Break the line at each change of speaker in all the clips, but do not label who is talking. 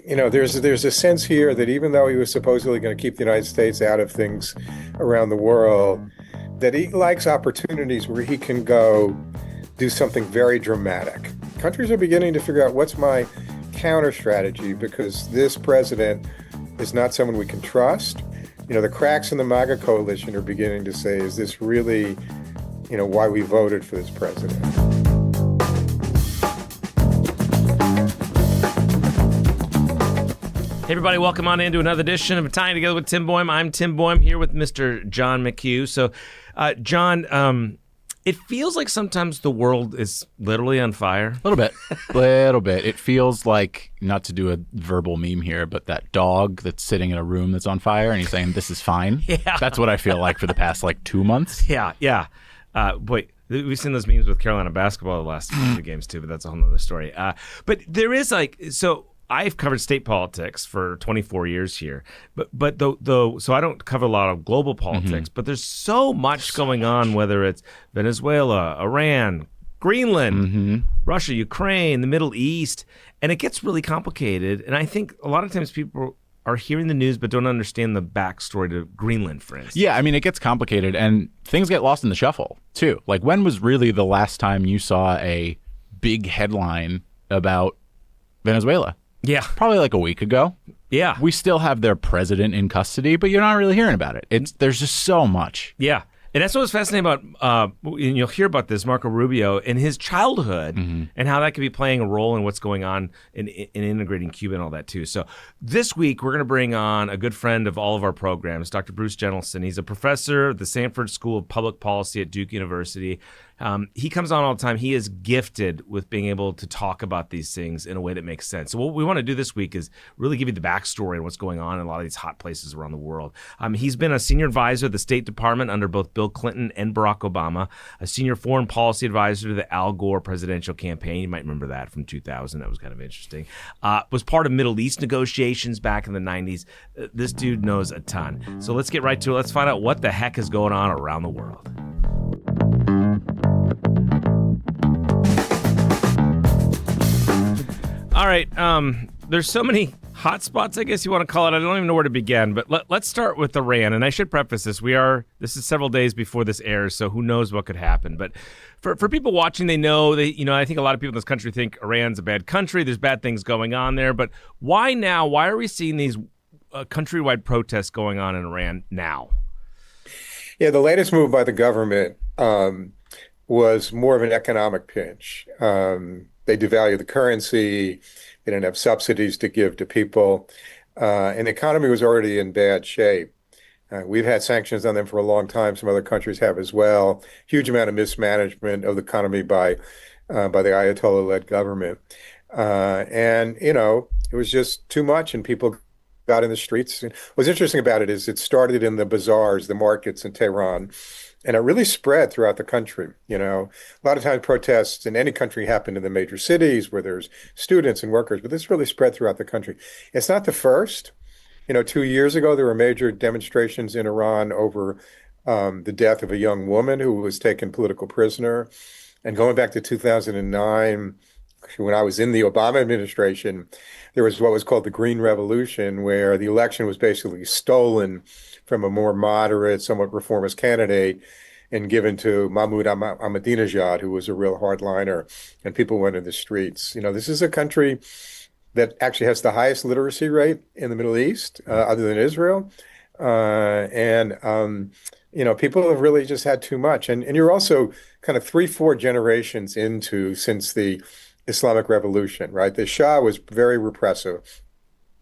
there's a sense here that even though he was supposedly going to keep the United States out of things around the world, that he likes opportunities where he can go do something very dramatic. Countries are beginning to figure out what's my counter strategy because this president is not someone we can trust. The cracks in the MAGA coalition are beginning to say, is this really, why we voted for this president?
Hey everybody, welcome on into another edition of Tying Together with Tim Boyum. I'm Tim Boyum here with Mr. John McHugh. So, John, it feels like sometimes the world is literally on fire.
A little bit. It feels like, not to do a verbal meme here, but that dog that's sitting in a room that's on fire and he's saying, this is fine.
Yeah.
That's what I feel like for the past 2 months.
Yeah. Boy, we've seen those memes with Carolina basketball the last few games too, but that's a whole other story. But there is I've covered state politics for 24 years here, but so I don't cover a lot of global politics, but there's so much going on, whether it's Venezuela, Iran, Greenland, Russia, Ukraine, the Middle East, and it gets really complicated. And I think a lot of times people are hearing the news but don't understand the backstory to Greenland, for instance.
Yeah, I mean, it gets complicated and things get lost in the shuffle, too. Like, when was really the last time you saw a big headline about Venezuela?
Yeah.
Probably a week ago.
Yeah.
We still have their president in custody, but you're not really hearing about it. There's just so much.
Yeah. And that's what's fascinating about, and you'll hear about this, Marco Rubio, and his childhood and how that could be playing a role in what's going on in integrating Cuba and all that too. So this week, we're going to bring on a good friend of all of our programs, Dr. Bruce Jentleson. He's a professor at the Sanford School of Public Policy at Duke University. He comes on all the time. He is gifted with being able to talk about these things in a way that makes sense. So what we want to do this week is really give you the backstory and what's going on in a lot of these hot places around the world. He's been a senior advisor to the State Department under both Bill Clinton and Barack Obama, a senior foreign policy advisor to the Al Gore presidential campaign. You might remember that from 2000. That was kind of interesting. Was part of Middle East negotiations back in the 90s. This dude knows a ton. So let's get right to it. Let's find out what the heck is going on around the world. All right, there's so many hot spots, I guess you want to call it. I don't even know where to begin, but let's start with Iran. And I should preface this. This is several days before this airs, so who knows what could happen. But for people watching, they know, I think a lot of people in this country think Iran's a bad country. There's bad things going on there. But why now? Why are we seeing these countrywide protests going on in Iran now?
Yeah, the latest move by the government was more of an economic pinch. They devalued the currency. They didn't have subsidies to give to people. And the economy was already in bad shape. We've had sanctions on them for a long time. Some other countries have as well. Huge amount of mismanagement of the economy by the Ayatollah-led government. It was just too much, and people got in the streets. What's interesting about it is it started in the bazaars, the markets in Tehran, and it really spread throughout the country. A lot of times protests in any country happen in the major cities where there's students and workers, but this really spread throughout the country. It's not the first. 2 years ago, there were major demonstrations in Iran over the death of a young woman who was taken political prisoner. And going back to 2009, when I was in the Obama administration, there was what was called the Green Revolution, where the election was basically stolen from a more moderate, somewhat reformist candidate and given to Mahmoud Ahmadinejad, who was a real hardliner, and people went in the streets. This is a country that actually has the highest literacy rate in the Middle East, other than Israel. People have really just had too much. And you're also kind of 3-4 generations since the Islamic Revolution, right? The Shah was very repressive.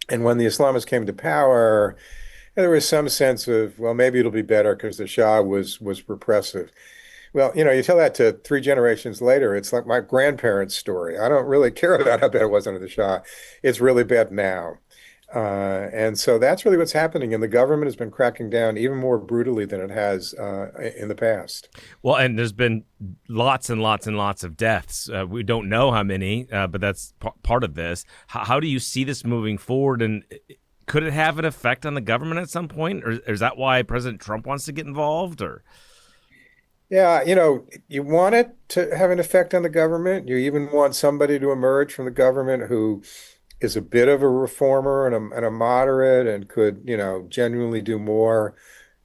And when the Islamists came to power, there was some sense of, well, maybe it'll be better because the Shah was repressive. Well, you tell that to 3 generations later, it's like my grandparents' story. I don't really care about how bad it was under the Shah. It's really bad now. And so that's really what's happening. And the government has been cracking down even more brutally than it has in the past.
Well, and there's been lots and lots and lots of deaths. We don't know how many, but that's part of this. How do you see this moving forward? And could it have an effect on the government at some point? Or is that why President Trump wants to get involved? Or
Yeah, you want it to have an effect on the government. You even want somebody to emerge from the government who is a bit of a reformer and a moderate and could, genuinely do more,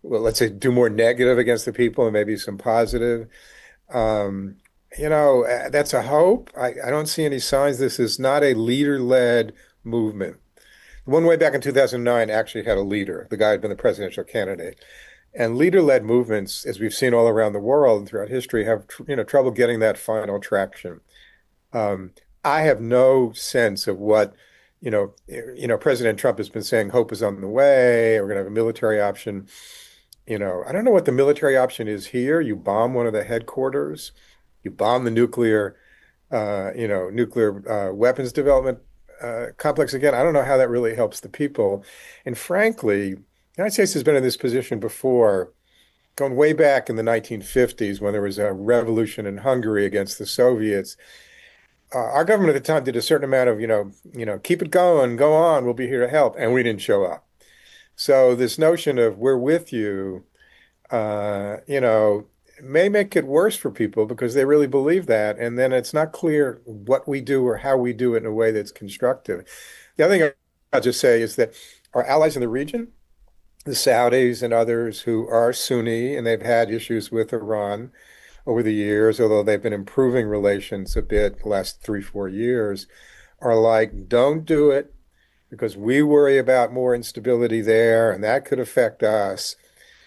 well, let's say do more negative against the people and maybe some positive. Um, that's a hope. I don't see any signs. This is not a leader-led movement. One way back in 2009 actually had a leader. The guy had been the presidential candidate. And leader-led movements, as we've seen all around the world and throughout history, have trouble getting that final traction. Um, I have no sense of what, President Trump has been saying. Hope is on the way. We're going to have a military option. I don't know what the military option is here. You bomb one of the headquarters, you bomb the nuclear weapons development complex again. I don't know how that really helps the people. And frankly, the United States has been in this position before, going way back in the 1950s when there was a revolution in Hungary against the Soviets. Our government at the time did a certain amount of, keep it going, go on, we'll be here to help, and we didn't show up. So this notion of we're with you, uh, you know, may make it worse for people because they really believe that, and then it's not clear what we do or how we do it in a way that's constructive. The other thing I'll just say is that our allies in the region, the Saudis and others who are Sunni, and they've had issues with Iran over the years, although they've been improving relations a bit the last 3, 4 years, are like, don't do it because we worry about more instability there and that could affect us.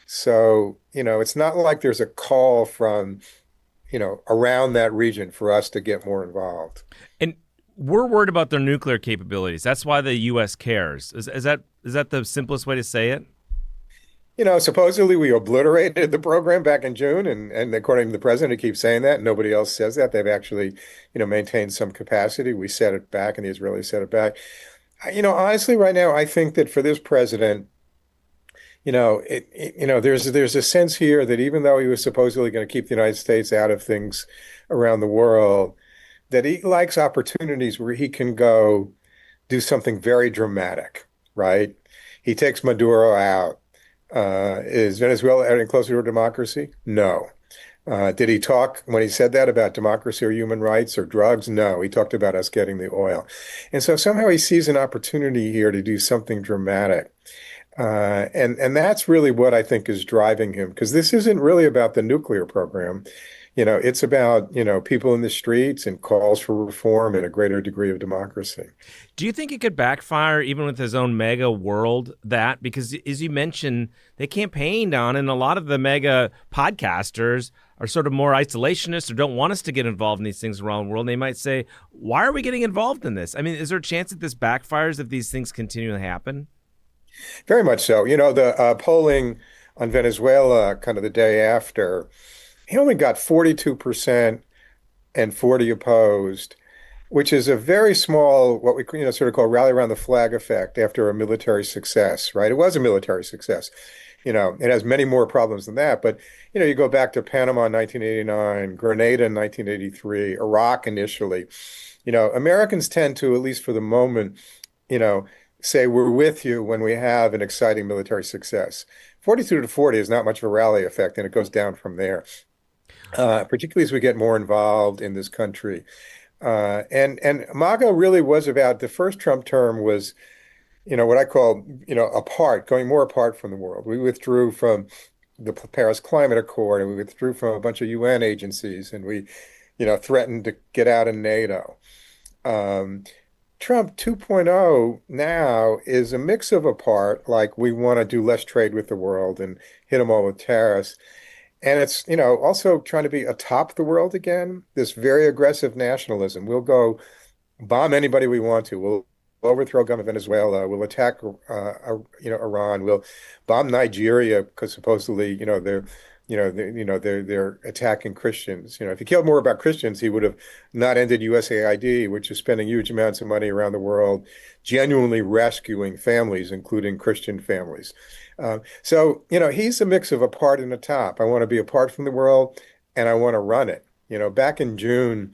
So, it's not like there's a call from, around that region for us to get more involved.
And we're worried about their nuclear capabilities. That's why the U.S. cares. Is that the simplest way to say it?
Supposedly we obliterated the program back in June, and according to the president, he keeps saying that. Nobody else says that. They've actually, maintained some capacity. We set it back, and the Israelis set it back. Honestly, right now, I think that for this president, there's a sense here that even though he was supposedly going to keep the United States out of things around the world, that he likes opportunities where he can go do something very dramatic, right? He takes Maduro out. Is Venezuela getting closer to democracy? No. Did he talk when he said that about democracy or human rights or drugs? No. He talked about us getting the oil. And so somehow he sees an opportunity here to do something dramatic. And that's really what I think is driving him, because this isn't really about the nuclear program. It's about, people in the streets and calls for reform and a greater degree of democracy.
Do you think it could backfire even with his own mega world that? Because as you mentioned, they campaigned on, and a lot of the mega podcasters are sort of more isolationist or don't want us to get involved in these things around the world. And they might say, why are we getting involved in this? I mean, is there a chance that this backfires if these things continue to happen?
Very much so. The polling on Venezuela kind of the day after, he only got 42% and 40 opposed, which is a very small, what we sort of call rally around the flag effect after a military success, right? It was a military success. It has many more problems than that. But, you go back to Panama in 1989, Grenada in 1983, Iraq initially. Americans tend to, at least for the moment, you know, say we're with you when we have an exciting military success. 42 to 40 is not much of a rally effect, and it goes down from there, particularly as we get more involved in this country. And MAGA really was about the first Trump term was, what I call, apart, going more apart from the world. We withdrew from the Paris Climate Accord, and we withdrew from a bunch of UN agencies, and we, threatened to get out of NATO. Um, Trump 2.0 now is a mix of apart, like we want to do less trade with the world and hit them all with tariffs. And it's, also trying to be atop the world again, this very aggressive nationalism. We'll go bomb anybody we want to. We'll overthrow government Venezuela. We'll attack, Iran. We'll bomb Nigeria because supposedly, they're attacking Christians. If he cared more about Christians, he would have not ended USAID, which is spending huge amounts of money around the world, genuinely rescuing families, including Christian families. So, he's a mix of apart and atop. I want to be apart from the world, and I want to run it. Back in June,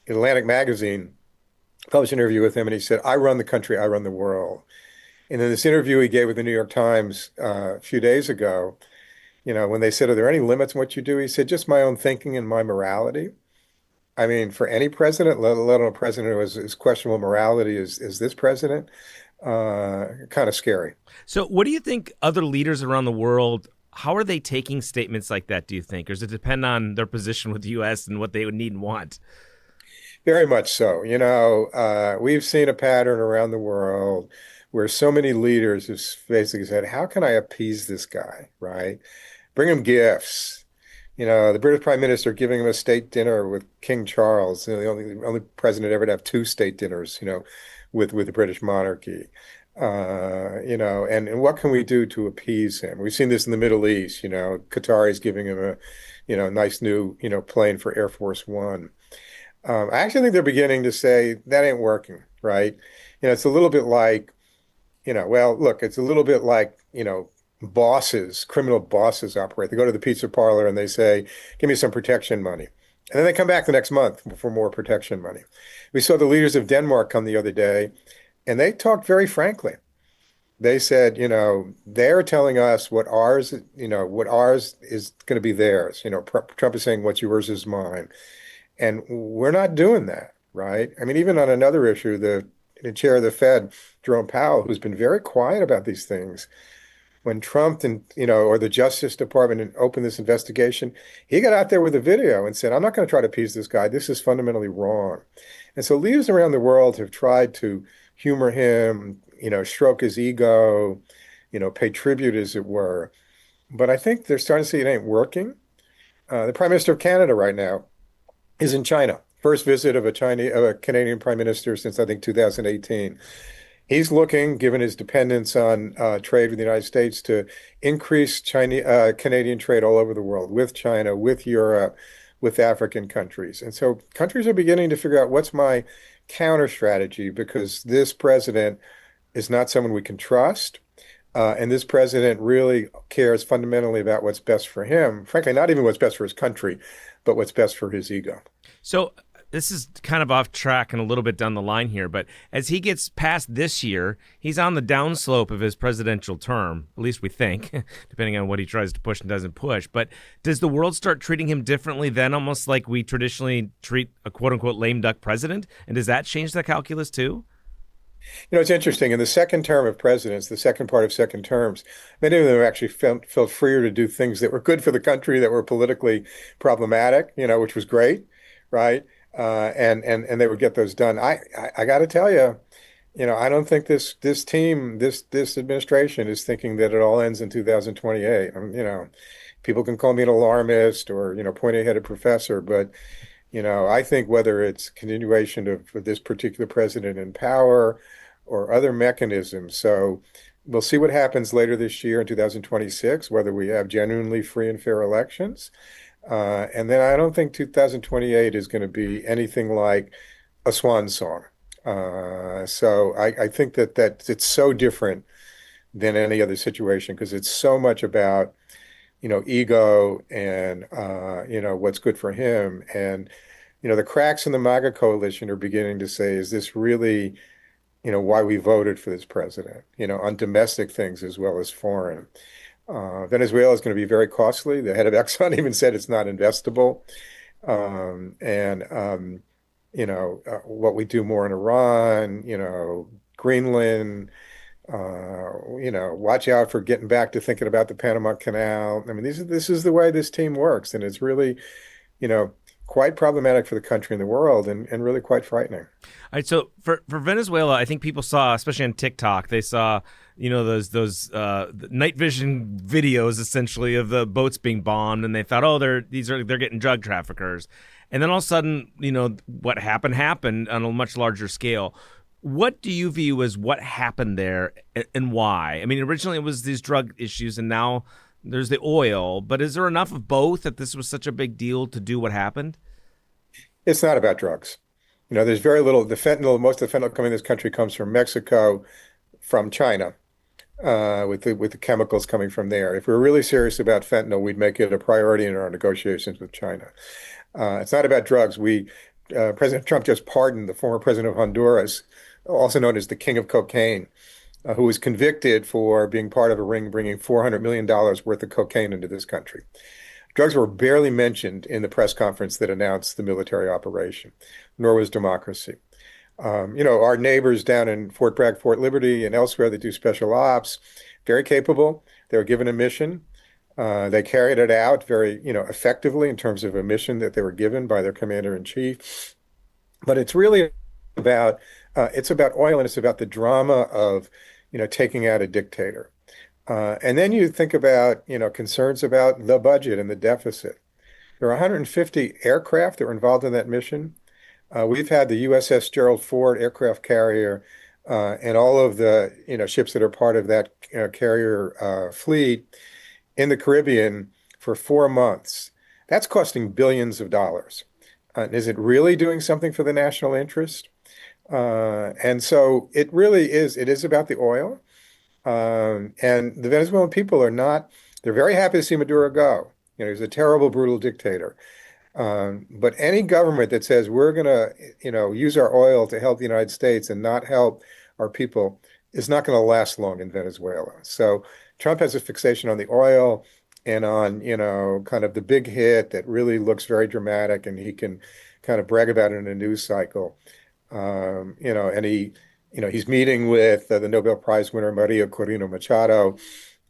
Atlantic Magazine published an interview with him, and he said, "I run the country, I run the world." And then this interview he gave with the New York Times a few days ago, when they said, "Are there any limits on what you do?" He said, "Just my own thinking and my morality." I mean, for any president, let alone a president who has questionable morality, is this president kind of scary.
So, what do you think other leaders around the world? How are they taking statements like that? Do you think, or does it depend on their position with the U.S. and what they would need and want?
Very much so. We've seen a pattern around the world where so many leaders have basically said, "How can I appease this guy?" Right? Bring him gifts. The British Prime Minister giving him a state dinner with King Charles, the only president ever to have two state dinners, with the British monarchy. And what can we do to appease him? We've seen this in the Middle East, Qatar is giving him a, nice new, plane for Air Force One. I actually think they're beginning to say that ain't working, right? It's a little bit like, well, look, it's a little bit like, bosses, criminal bosses operate. They go to the pizza parlor and they say, give me some protection money. And then they come back the next month for more protection money. We saw the leaders of Denmark come the other day, and they talked very frankly. They said, they're telling us what ours is going to be theirs. Trump is saying what's yours is mine. And we're not doing that, right? I mean, even on another issue, the chair of the Fed, Jerome Powell, who's been very quiet about these things, when Trump or the Justice Department opened this investigation, he got out there with a video and said, I'm not going to try to appease this guy. This is fundamentally wrong. And so leaders around the world have tried to humor him, stroke his ego, pay tribute, as it were. But I think they're starting to see it ain't working. The Prime Minister of Canada right now is in China. First visit of a Canadian Prime Minister since, I think, 2018. He's looking, given his dependence on trade with the United States, to increase Canadian trade all over the world, with China, with Europe, with African countries. And so countries are beginning to figure out what's my counter strategy, because this president is not someone we can trust. And this president really cares fundamentally about what's best for him. Frankly, not even what's best for his country, but what's best for his ego.
So this is kind of off track and a little bit down the line here, but as he gets past this year, he's on the downslope of his presidential term, at least we think, depending on what he tries to push and doesn't push. But does the world start treating him differently then, almost like we traditionally treat a quote-unquote lame duck president? And does that change the calculus too?
It's interesting. In the second term of presidents, the second part of second terms, many of them actually felt freer to do things that were good for the country, that were politically problematic, which was great, right? And they would get those done. I got to tell you, I don't think this team, this administration is thinking that it all ends in 2028. People can call me an alarmist or pointy-headed professor, but I think whether it's continuation of this particular president in power or other mechanisms. So we'll see what happens later this year in 2026, whether we have genuinely free and fair elections. And then I don't think 2028 is going to be anything like a swan song. So I think that it's so different than any other situation, because it's so much about, ego and, what's good for him. And, the cracks in the MAGA coalition are beginning to say, is this really, why we voted for this president, on domestic things as well as foreign? Venezuela is going to be very costly. The head of Exxon even said it's not investable. What we do more in Iran, Greenland, watch out for getting back to thinking about the Panama Canal. I mean, this is the way this team works, and it's really, quite problematic for the country and the world, and really quite frightening.
All right, so for Venezuela, I think people saw, especially on TikTok, they saw those night vision videos essentially of the boats being bombed, and they thought, oh, they're getting drug traffickers, and then all of a sudden, what happened on a much larger scale. What do you view as what happened there, and why? I mean, originally it was these drug issues, and now there's the oil, but is there enough of both that this was such a big deal to do what happened?
It's not about drugs. There's very little. Most of the fentanyl coming in this country comes from Mexico, from China, with the chemicals coming from there. If we were really serious about fentanyl, we'd make it a priority in our negotiations with China. It's not about drugs. President Trump just pardoned the former president of Honduras, also known as the King of Cocaine, who was convicted for being part of a ring bringing $400 million worth of cocaine into this country. Drugs were barely mentioned in the press conference that announced the military operation, nor was democracy. Our neighbors down in Fort Bragg, Fort Liberty, and elsewhere that do special ops, very capable. They were given a mission. They carried it out very, effectively in terms of a mission that they were given by their commander in chief. But it's really about it's about oil and it's about the drama of, taking out a dictator. And then you think about, concerns about the budget and the deficit. There are 150 aircraft that were involved in that mission. We've had the USS Gerald Ford aircraft carrier and all of the, ships that are part of that carrier fleet in the Caribbean for 4 months. That's costing billions of dollars. Is it really doing something for the national interest? And so it really is, it is about the oil. And the Venezuelan people are not, they're very happy to see Maduro go. He's a terrible, brutal dictator. But any government that says we're going to, use our oil to help the United States and not help our people is not going to last long in Venezuela. So Trump has a fixation on the oil and on, kind of the big hit that really looks very dramatic and he can kind of brag about it in a news cycle. And he's meeting with the Nobel Prize winner Maria Corina Machado.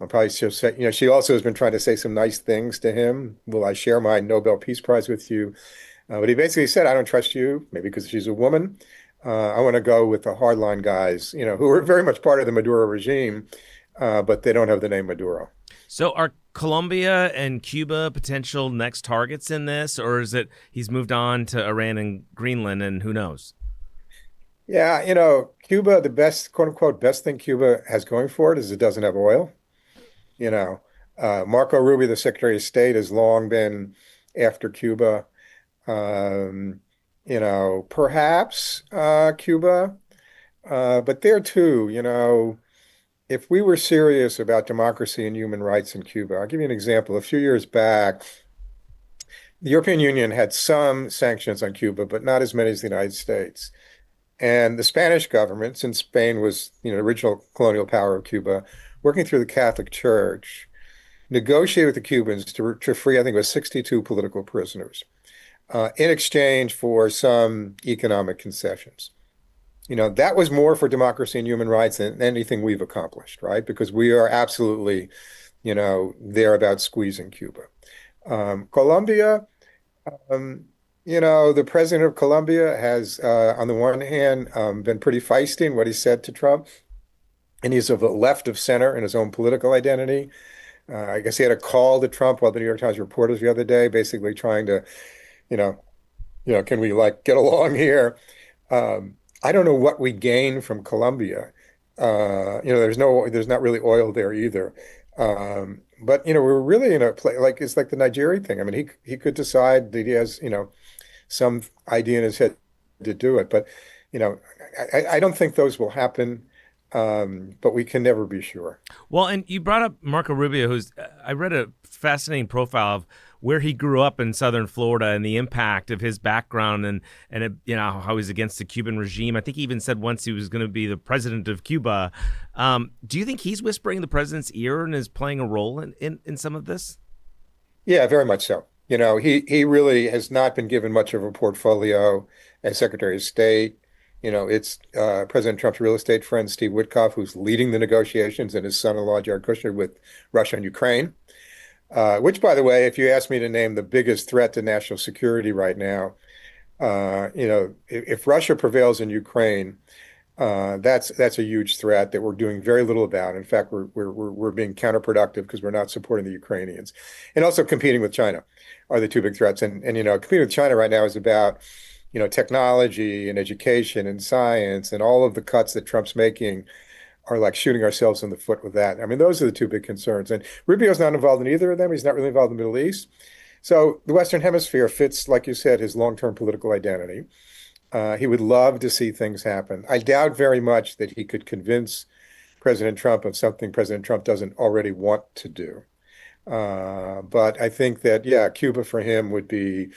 I'll probably just say, she also has been trying to say some nice things to him. Will I share my Nobel Peace Prize with you? But he basically said, I don't trust you, maybe because she's a woman. I want to go with the hardline guys, who are very much part of the Maduro regime, but they don't have the name Maduro.
So are Colombia and Cuba potential next targets in this, or is it he's moved on to Iran and Greenland and who knows?
Yeah, Cuba, the best, quote unquote, best thing Cuba has going for it is it doesn't have oil. You know, Marco Rubio, the Secretary of State, has long been after Cuba. Um, perhaps Cuba, but there too, if we were serious about democracy and human rights in Cuba, I'll give you an example. A few years back, the European Union had some sanctions on Cuba, but not as many as the United States. And the Spanish government, since Spain was, the original colonial power of Cuba, working through the Catholic Church, negotiated with the Cubans to free, I think it was 62 political prisoners, in exchange for some economic concessions. That was more for democracy and human rights than anything we've accomplished, right? Because we are absolutely, there about squeezing Cuba. Colombia, the president of Colombia has, on the one hand, been pretty feisty in what he said to Trump, and he's of the left of center in his own political identity. I guess he had a call to Trump while the New York Times reporters the other day, basically trying to, you know, can we like get along here? I don't know what we gain from Colombia. There's not really oil there either. But we're really in a place like it's like the Nigeria thing. I mean, he could decide that he has, some idea in his head to do it. But, you know, I don't think those will happen. But we can never be sure.
Well, and you brought up Marco Rubio, who's I read a fascinating profile of where he grew up in southern Florida and the impact of his background and how he's against the Cuban regime. I think he even said once he was going to be the president of Cuba. Do you think he's whispering the president's ear and is playing a role in some of this?
Yeah, very much so. He really has not been given much of a portfolio as Secretary of State. It's President Trump's real estate friend, Steve Witkoff, who's leading the negotiations, and his son-in-law, Jared Kushner, with Russia and Ukraine. Which, by the way, if you ask me to name the biggest threat to national security right now, if Russia prevails in Ukraine, that's a huge threat that we're doing very little about. In fact, we're being counterproductive because we're not supporting the Ukrainians, and also competing with China are the two big threats. And competing with China right now is about technology and education and science, and all of the cuts that Trump's making are like shooting ourselves in the foot with that. I mean, those are the two big concerns. And Rubio's not involved in either of them. He's not really involved in the Middle East. So the Western Hemisphere fits, like you said, his long-term political identity. He would love to see things happen. I doubt very much that he could convince President Trump of something President Trump doesn't already want to do. But I think that, yeah, Cuba for him would be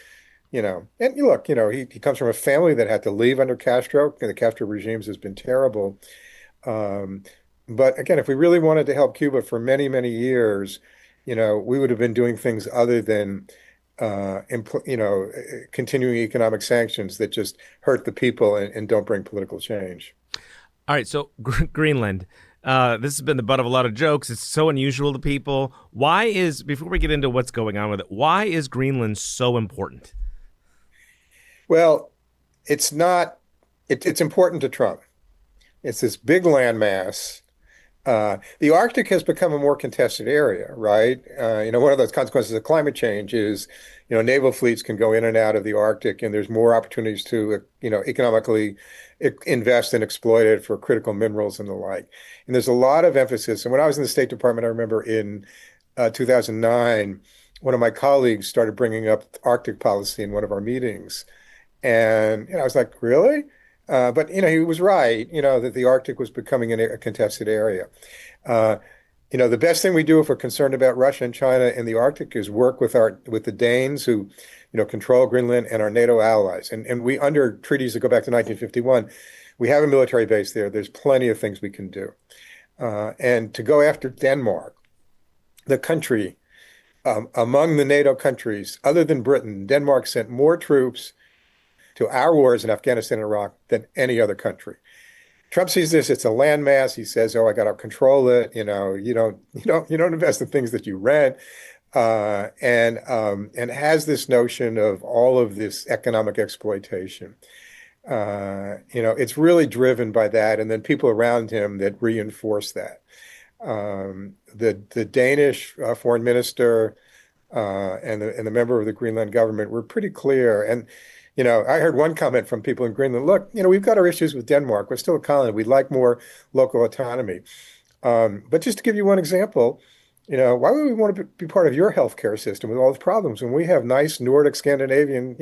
and look, he comes from a family that had to leave under Castro. The Castro regimes has been terrible. But again, if we really wanted to help Cuba for many, many years, we would have been doing things other than continuing economic sanctions that just hurt the people and don't bring political change.
All right, so Greenland. This has been the butt of a lot of jokes. It's so unusual to people. Before we get into what's going on with it, why is Greenland so important?
Well, it's not, it's important to Trump. It's this big landmass. The Arctic has become a more contested area, right? One of those consequences of climate change is, naval fleets can go in and out of the Arctic, and there's more opportunities to, economically invest and exploit it for critical minerals and the like. And there's a lot of emphasis. And when I was in the State Department, I remember in 2009, one of my colleagues started bringing up Arctic policy in one of our meetings. And I was like, really? But he was right, that the Arctic was becoming a contested area. Uh, the best thing we do if we're concerned about Russia and China in the Arctic is work with the Danes who, control Greenland and our NATO allies. And we under treaties that go back to 1951, we have a military base there. There's plenty of things we can do. And to go after Denmark, the country among the NATO countries, other than Britain, Denmark sent more troops to our wars in Afghanistan and Iraq than any other country. Trump sees this; it's a landmass. He says, "Oh, I got to control it." You don't invest in things that you rent, and has this notion of all of this economic exploitation. It's really driven by that, and then people around him that reinforce that. The Danish foreign minister and the member of the Greenland government were pretty clear. And I heard one comment from people in Greenland, look, we've got our issues with Denmark. We're still a colony. We'd like more local autonomy. But just to give you one example, why would we want to be part of your healthcare system with all these problems when we have nice Nordic Scandinavian,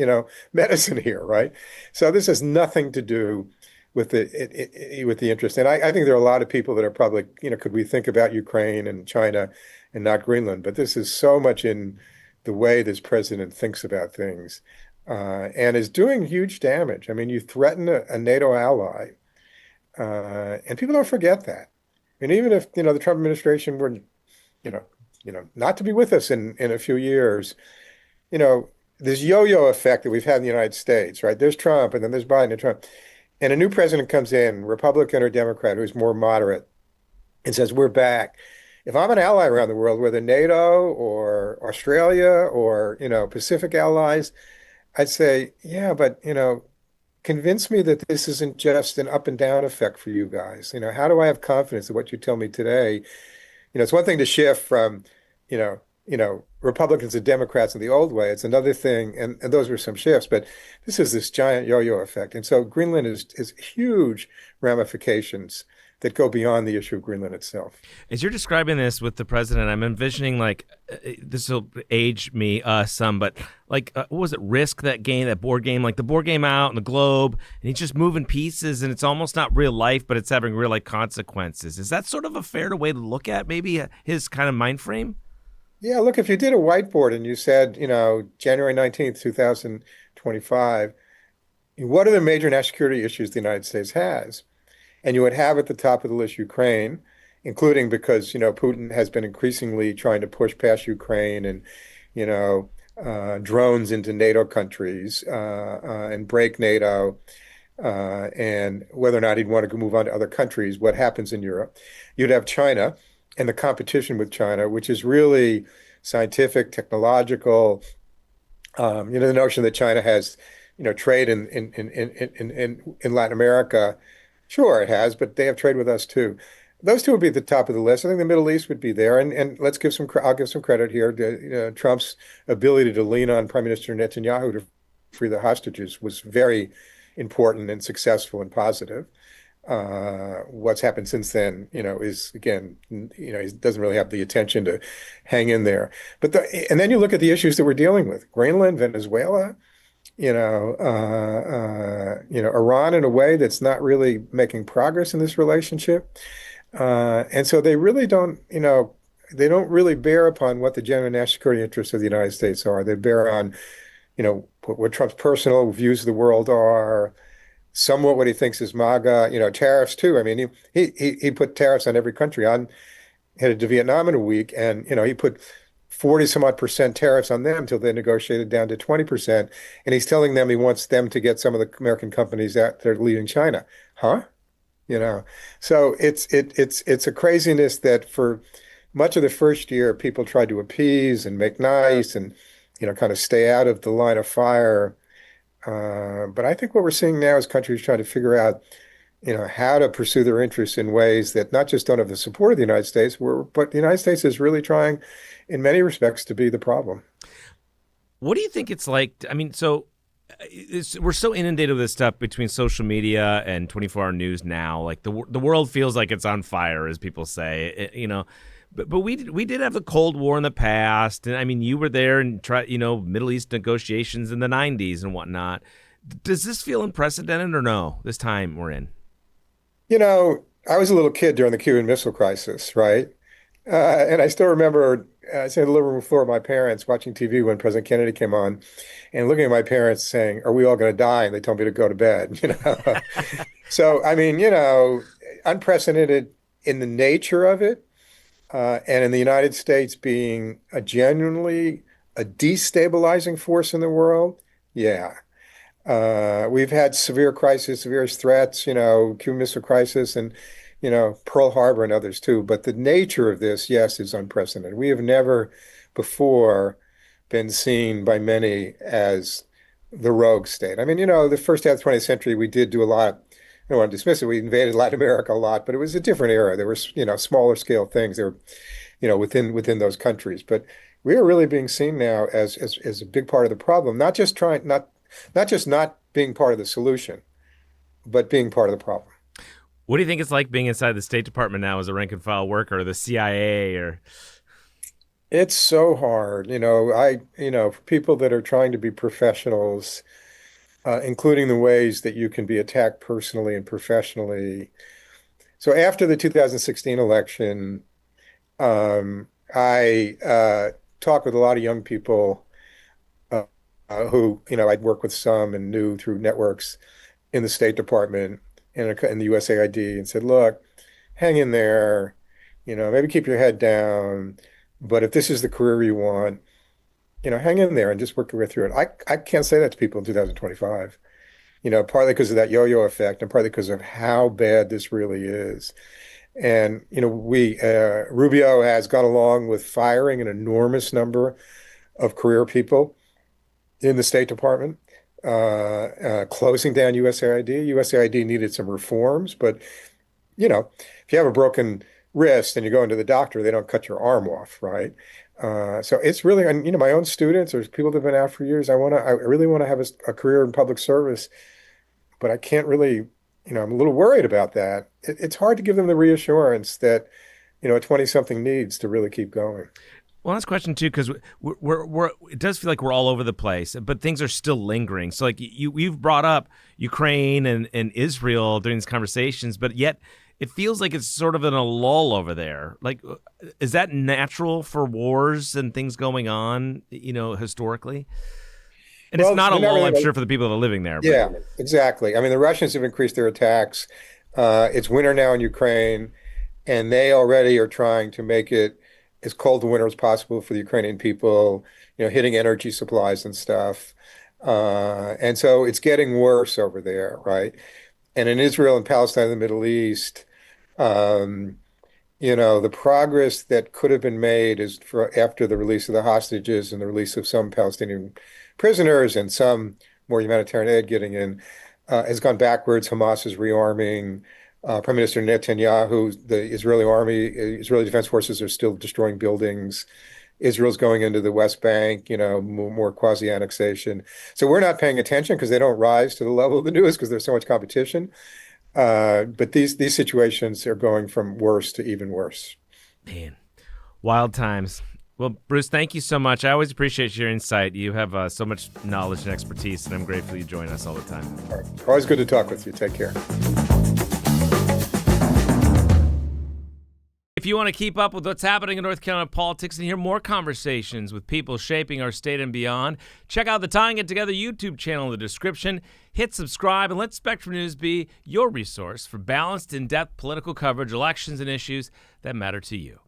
medicine here, right? So this has nothing to do with the interest. And I think there are a lot of people that are probably, could we think about Ukraine and China and not Greenland? But this is so much in the way this president thinks about things. And is doing huge damage. I mean, you threaten a NATO ally, and people don't forget that. And even if the Trump administration were, not to be with us in a few years, this yo-yo effect that we've had in the United States, right? There's Trump, and then there's Biden and Trump, and a new president comes in, Republican or Democrat, who's more moderate, and says, "We're back." If I'm an ally around the world, whether NATO or Australia or Pacific allies, I'd say, yeah, but convince me that this isn't just an up and down effect for you guys. How do I have confidence in what you tell me today? It's one thing to shift from, Republicans and Democrats in the old way. It's another thing, and those were some shifts, but this is this giant yo-yo effect. And so Greenland is huge ramifications that go beyond the issue of Greenland itself.
As you're describing this with the president, I'm envisioning this will age me some, but what was it, Risk, that game, that board game, like the board game out and the globe, and he's just moving pieces, and it's almost not real life, but it's having real life consequences. Is that sort of a fair way to look at maybe his kind of mind frame?
Yeah, look, if you did a whiteboard and you said, January 19th, 2025, what are the major national security issues the United States has? And you would have at the top of the list Ukraine, including because, Putin has been increasingly trying to push past Ukraine and, drones into NATO countries and break NATO, and whether or not he'd want to move on to other countries, what happens in Europe. You'd have China and the competition with China, which is really scientific, technological. The notion that China has, trade in Latin America. Sure, it has, but they have trade with us too. Those two would be at the top of the list. I think the Middle East would be there, and I'll give some credit here to Trump's ability to lean on Prime Minister Netanyahu to free the hostages was very important and successful and positive. What's happened since then, is again, he doesn't really have the attention to hang in there. And then you look at the issues that we're dealing with: Greenland, Venezuela. Iran in a way that's not really making progress in this relationship. And so they really don't, they don't really bear upon what the genuine national security interests of the United States are. They bear on, what Trump's personal views of the world are, somewhat what he thinks is MAGA, tariffs too. I mean, he put tariffs on every country. I'm headed to Vietnam in a week, and, he put 40 some odd percent tariffs on them until they negotiated down to 20%. And he's telling them he wants them to get some of the American companies that they're leaving China. Huh? You know, so it's a craziness that for much of the first year, people tried to appease and make nice and, kind of stay out of the line of fire. But I think what we're seeing now is countries trying to figure out, how to pursue their interests in ways that not just don't have the support of the United States, but the United States is really trying, in many respects, to be the problem.
What do you think it's like? I mean, so we're so inundated with this stuff between social media and 24-hour news now. Like the world feels like it's on fire, as people say. But we did have the Cold War in the past, and I mean, you were there and Middle East negotiations in the '90s and whatnot. Does this feel unprecedented or no? This time we're in.
I was a little kid during the Cuban Missile Crisis, right? And I still remember sitting in the living room floor of my parents watching TV when President Kennedy came on and looking at my parents saying, "Are we all going to die?" And they told me to go to bed. So, I mean, unprecedented in the nature of it, and in the United States being genuinely a destabilizing force in the world. Yeah. We've had severe crises, severe threats, Cuban Missile Crisis and, Pearl Harbor and others too. But the nature of this, yes, is unprecedented. We have never before been seen by many as the rogue state. I mean, the first half of the 20th century, we did do a lot. I don't want to dismiss it. We invaded Latin America a lot, but it was a different era. There were, smaller scale things. There were, within those countries. But we are really being seen now as a big part of the problem, not just not being part of the solution, but being part of the problem.
What do you think it's like being inside the State Department now as a rank and file worker, or the CIA, or?
It's so hard, for people that are trying to be professionals, including the ways that you can be attacked personally and professionally. So after the 2016 election, I talked with a lot of young people who, I'd worked with some and knew through networks in the State Department and in the USAID and said, look, hang in there, maybe keep your head down. But if this is the career you want, hang in there and just work your way through it. I can't say that to people in 2025, partly because of that yo-yo effect and partly because of how bad this really is. And, Rubio has gone along with firing an enormous number of career people in the State Department, closing down USAID. USAID needed some reforms, but, if you have a broken wrist and you go into the doctor, they don't cut your arm off, right? So it's really, and, my own students or people that have been out for years, I really want to have a career in public service, but I can't really, I'm a little worried about that. It's hard to give them the reassurance that, a 20-something needs to really keep going.
Well, that's a question too, because it does feel like we're all over the place, but things are still lingering. So, like you've brought up Ukraine and Israel during these conversations, but yet it feels like it's sort of in a lull over there. Like, is that natural for wars and things going on, historically? And it's not a lull, I'm sure, for the people that are living there.
Yeah, but. Exactly. I mean, the Russians have increased their attacks. It's winter now in Ukraine, and they already are trying to make it as cold a winter as possible for the Ukrainian people, hitting energy supplies and stuff. And so it's getting worse over there, right? And in Israel and Palestine and the Middle East, the progress that could have been made is after the release of the hostages and the release of some Palestinian prisoners and some more humanitarian aid getting in, has gone backwards. Hamas is rearming. Prime Minister Netanyahu, the Israeli Defense Forces are still destroying buildings. Israel's going into the West Bank, more quasi-annexation. So we're not paying attention because they don't rise to the level of the news because there's so much competition. But these situations are going from worse to even worse.
Man, wild times. Well, Bruce, thank you so much. I always appreciate your insight. You have so much knowledge and expertise, and I'm grateful you join us all the time.
All right. Always good to talk with you. Take care.
If you want to keep up with what's happening in North Carolina politics and hear more conversations with people shaping our state and beyond, check out the Tying It Together YouTube channel in the description. Hit subscribe and let Spectrum News be your resource for balanced, in-depth political coverage, elections, and issues that matter to you.